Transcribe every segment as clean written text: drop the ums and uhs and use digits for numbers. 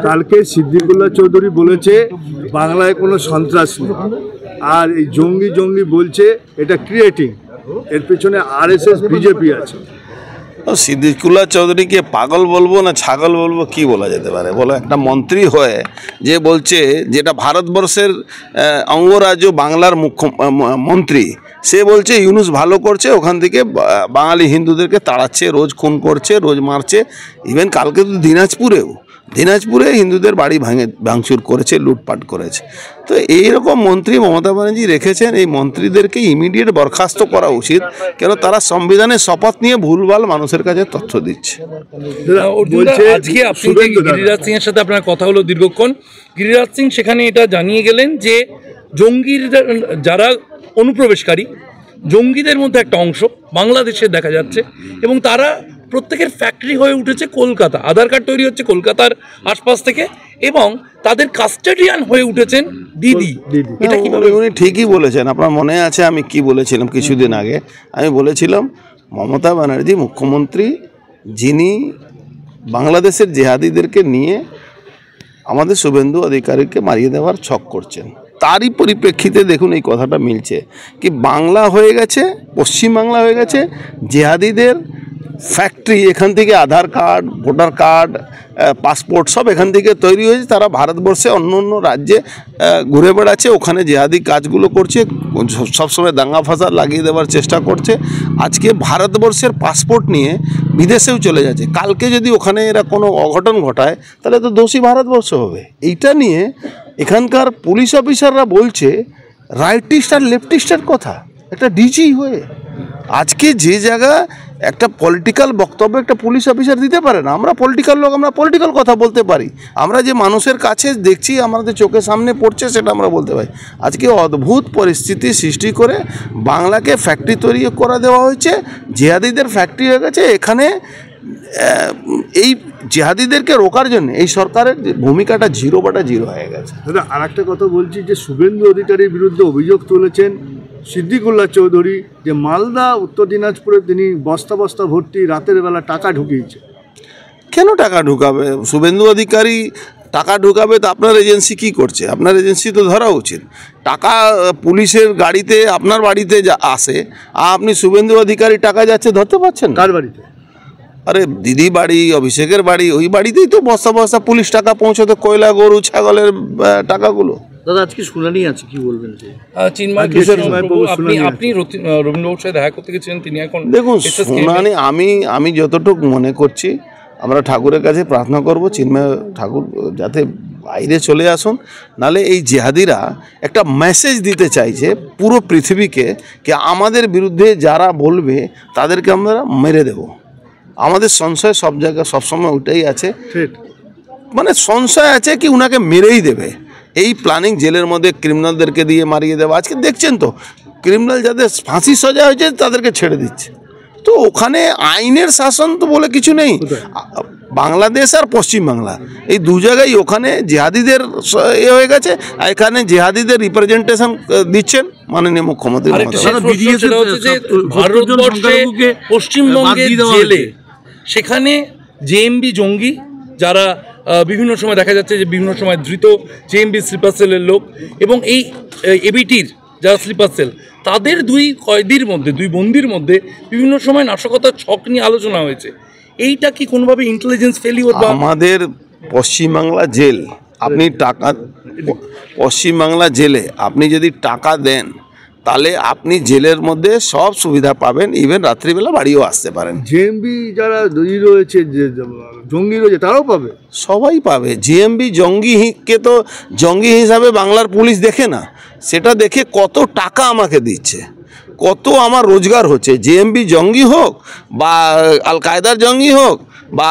কালকে সিদ্দিকুল্লাহ চৌধুরী বলেছে বাংলায় কোনো সন্ত্রাস নেই, আর এই জঙ্গি জঙ্গি বলছে এটা ক্রিয়েটিং, এর পিছনে আরএসএস বিজেপি আছে। সিদ্দিকুল্লাহ চৌধুরীকে পাগল বলবো না ছাগল বলবো কি বলা যেতে পারে বলো? একটা মন্ত্রী হয়ে যে বলছে, যেটা ভারতবর্ষের অঙ্গরাজ্য বাংলার মন্ত্রী, সে বলছে ইউনুস ভালো করছে, ওখান থেকে বাঙালি হিন্দুদেরকে তাড়াচ্ছে, রোজ খুন করছে, রোজ মারছে। ইভেন কালকে তো দিনাজপুরে হিন্দুদের বাড়ি ভাঙচুর করেছে, লুটপাট করেছে। তো এইরকম মন্ত্রী মমতা ব্যানার্জি রেখেছেন। এই মন্ত্রীদেরকে ইমিডিয়েট বরখাস্ত করা উচিত, কেন তারা সংবিধানের শপথ নিয়ে ভুলভাল মানুষের কাছে তথ্য দিচ্ছে। আজকে আপনি গিরিরাজ সিং এর সাথে আপনার কথা হলো দীর্ঘক্ষণ। গিরিরাজ সিং সেখানে এটা জানিয়ে গেলেন যে জঙ্গির যারা অনুপ্রবেশকারী, জঙ্গিদের মধ্যে একটা অংশ বাংলাদেশে দেখা যাচ্ছে, এবং তারা প্রত্যেকের ফ্যাক্টরি হয়ে উঠেছে কলকাতা, আধার কার্ড তৈরি হচ্ছে কলকাতার আশপাশ থেকে, এবং তাদের কাস্টোডিয়ান হয়ে উঠেছেন দিদি। এটা কি উনি ঠিকই বলেছেন। আপনার মনে আছে আমি কি বলেছিলাম কিছুদিন আগে? আমি বলেছিলাম মমতা ব্যানার্জি মুখ্যমন্ত্রী, যিনি বাংলাদেশের জেহাদিদেরকে নিয়ে আমাদের শুভেন্দু অধিকারীকে মারিয়ে দেওয়ার ছক করছেন। তারই পরিপ্রেক্ষিতে দেখুন এই কথাটা মিলছে কি বাংলা হয়ে গেছে, পশ্চিমবাংলা হয়ে গেছে জেহাদিদের ফ্যাক্টরি। এখান থেকে আধার কার্ড, ভোটার কার্ড, পাসপোর্ট সব এখান থেকে তৈরি হয়েছে। তারা ভারতবর্ষে অন্য অন্য রাজ্যে ঘুরে বেড়াচ্ছে, ওখানে জেহাদি কাজগুলো করছে, সবসময় দাঙ্গা ফাসাদ লাগিয়ে দেওয়ার চেষ্টা করছে। আজকে ভারতবর্ষের পাসপোর্ট নিয়ে বিদেশেও চলে যাচ্ছে। কালকে যদি ওখানে এরা কোনো অঘটন ঘটায় তাহলে তো দোষী ভারতবর্ষ হবে। এইটা নিয়ে এখানকার পুলিশ অফিসাররা বলছে রাইটিস্ট আর লেফটিস্টের কথা, একটা ডিজি হয়ে আজকে যে জায়গা একটা পলিটিক্যাল বক্তব্য একটা পুলিশ অফিসার দিতে পারে না। আমরা পলিটিক্যাল লোক, আমরা পলিটিক্যাল কথা বলতে পারি। আমরা যে মানুষের কাছে দেখছি, আমাদের চোখের সামনে পড়ছে, সেটা আমরা বলতে পারি। আজকে অদ্ভুত পরিস্থিতি সৃষ্টি করে বাংলাকে ফ্যাক্টরি তৈরি করে দেওয়া হয়েছে, জেহাদিদের ফ্যাক্টরি হয়ে গেছে। এখানে এই জেহাদিদেরকে রোকার জন্য এই সরকারের ভূমিকাটা 0/0 হয়ে গেছে। দাদা আর একটা কথা বলছি, যে শুভেন্দু অধিকারীর বিরুদ্ধে অভিযোগ তুলেছেন সিদ্দিকুল্লাহ চৌধুরী যে মালদা উত্তর দিনাজপুরে তিনি বস্তা বস্তা ভর্তি রাতের বেলা টাকা ঢুকিয়েছে। কেন টাকা ঢুকাবে শুভেন্দু অধিকারী? টাকা ঢুকাবে তো আপনার এজেন্সি কি করছে? আপনার এজেন্সি তো ধরা উচিত। টাকা পুলিশের গাড়িতে আপনার বাড়িতে আসে, আপনি শুভেন্দু অধিকারী টাকা যাচ্ছে ধরতে পারছেন? কার বাড়িতে? আরে দিদি বাড়ি, অভিষেকের বাড়ি, ওই বাড়িতেই তো বস্তা বস্তা পুলিশ টাকা পৌঁছতে, কয়লা, গরু, ছাগলের টাকাগুলো। দাদা আজকে শুনানি আছে, কি বলবেন? আপনি রবীন্দ্রবাবুর সাথে দেখা করতে গেছিলেন, তিনি এখন দেখুন শুনানি আমি যতটুকু মনে করছি, আমরা ঠাকুরের কাছে প্রার্থনা করব চিন্ময় ঠাকুর যাতে বাইরে চলে আসুন। নালে এই জেহাদিরা একটা মেসেজ দিতে চাইছে পুরো পৃথিবীকে যে আমাদের বিরুদ্ধে যারা বলবে তাদেরকে আমরা মেরে দেব। আমাদের সংশয় সব জায়গায় সবসময় ওইটাই আছে, মানে সংশয় আছে কি উনাকে মেরেই দেবে। এই প্ল্যানিং জেলের মধ্যে ক্রিমিনালদেরকে দিয়ে মারিয়ে দেওয়া। আজকে দেখছেন তো ক্রিমিনাল যাদের ফাঁসি সাজা হয়েছে তাদেরকে ছেড়ে দিচ্ছে। তো ওখানে আইনের শাসন তো বলে কিছু নেই। বাংলাদেশ আর পশ্চিমবাংলা এই দু জায়গায় ওখানে জেহাদিদের হয়ে গেছে, আর এখানে জেহাদিদের রিপ্রেজেন্টেশন দিচ্ছেন মাননীয় মুখ্যমন্ত্রী। পশ্চিমবঙ্গের জেলে সেখানে জেএমবি জঙ্গি যারা বিভিন্ন সময় দেখা যাচ্ছে যে বিভিন্ন সময় ধৃত জেএমবি স্লিপার সেলের লোক, এবং এই এবিটির যারা স্লিপার সেল, তাদের দুই কয়েদির মধ্যে, দুই বন্দির মধ্যে বিভিন্ন সময় নাশকতার ছক নিয়ে আলোচনা হয়েছে। এইটা কি কোনোভাবে ইন্টেলিজেন্স ফেলিওর? আমাদের পশ্চিমবাংলা জেল, আপনি টাকা পশ্চিমবাংলা জেলে আপনি যদি টাকা দেন তাহলে আপনি জেলের মধ্যে সব সুবিধা পাবেন, ইভেন রাত্রিবেলা বাড়িও আসতে পারেন। জেএমবি যারা রয়েছে, জঙ্গি রয়েছে, তারাও পাবে, সবাই পাবে। জেএমবি জঙ্গিকে তো জঙ্গি হিসাবে বাংলার পুলিশ দেখে না, সেটা দেখে কত টাকা আমাকে দিচ্ছে, কত আমার রোজগার হচ্ছে। জেএমবি জঙ্গি হোক বা আল কায়দার জঙ্গি হোক বা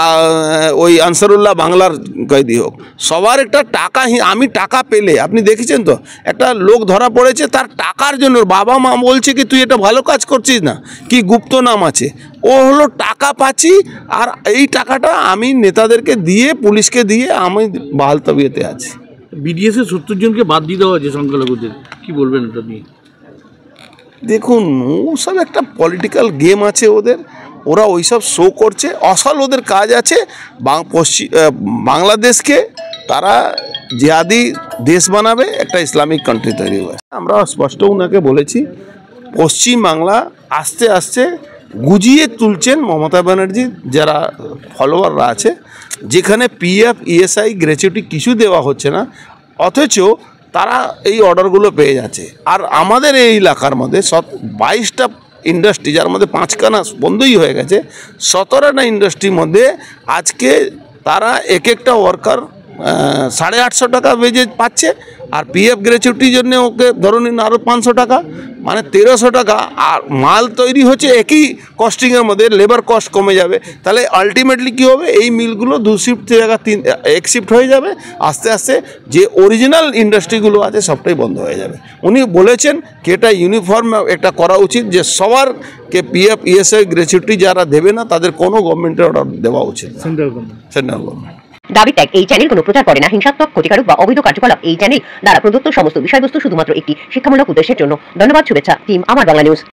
ওই আনসারুল্লাহ বাংলার কয়েদি হোক, সবার একটা টাকা। আমি টাকা পেলে, আপনি দেখেছেন তো একটা লোক ধরা পড়েছে তার টাকার জন্য, বাবা মা বলছে কি তুই এটা ভালো কাজ করছিস না, কি গুপ্ত নাম আছে, ও হলো টাকা পাচ্ছি, আর এই টাকাটা আমি নেতাদেরকে দিয়ে, পুলিশকে দিয়ে আমি বাহাল তবিয়তে আছি। বিডিএসের 70 জনকে বাদ দিয়ে দেওয়া হয়েছে সংখ্যালঘুদের, কি বলবেন এটা নিয়ে? দেখুন ওসব একটা পলিটিক্যাল গেম আছে ওদের। ওরা ওইসব শো করছে। আসল ওদের কাজ আছে বাংলাদেশকে তারা জিহাদি দেশ বানাবে, একটা ইসলামিক কান্ট্রি তৈরি হবে। আমরা স্পষ্ট ওনাকে বলেছি, পশ্চিমবাংলা আস্তে আস্তে গুজিয়ে তুলছেন মমতা ব্যানার্জি যারা ফলোয়াররা আছে, যেখানে পিএফ ইএসআই গ্র্যাচুইটি কিছু দেওয়া হচ্ছে না, অথচ তারা এই অর্ডারগুলো পেয়ে যাচ্ছে। আর আমাদের এই এলাকার মধ্যে 22টা ইন্ডাস্ট্রি, যার মধ্যে 5খানা বন্ধই হয়ে গেছে, 17টা ইন্ডাস্ট্রির মধ্যে আজকে তারা এক একটা ওয়ার্কার 850 টাকা বেজে পাচ্ছে, আর পিএফ গ্র্যাচুইটির জন্য ওকে ধরুন আরও 500 টাকা, মানে 1300 টাকা। আর মাল তৈরি হচ্ছে একই কস্টিংয়ের মধ্যে, লেবার কস্ট কমে যাবে। তাহলে আলটিমেটলি কী হবে, এই মিলগুলো 2 শিফট জায়গা 1 শিফট হয়ে যাবে। আস্তে আস্তে যে অরিজিনাল ইন্ডাস্ট্রিগুলো আছে সবটাই বন্ধ হয়ে যাবে। উনি বলেছেন কি এটা ইউনিফর্ম একটা করা উচিত, যে সবারকে পিএফ ইএসআই গ্র্যাচুইটি যারা দেবে না তাদের কোনো গভর্নমেন্টের অর্ডার দেওয়া উচিত, সেন্ট্রাল গভর্নমেন্ট। দাবি ত্যাগ। এই চ্যানেল কোনো প্রচার করে না হিংসাত্মক, ক্ষতিকারক বা অবৈধ কার্যকলাপ। এই চ্যানেল দ্বারা প্রদত্ত সমস্ত বিষয়বস্তু শুধুমাত্র একটি শিক্ষামূলক উদ্দেশ্যের জন্য। ধন্যবাদ। শুভেচ্ছা টিম আমার বাংলা নিউজ।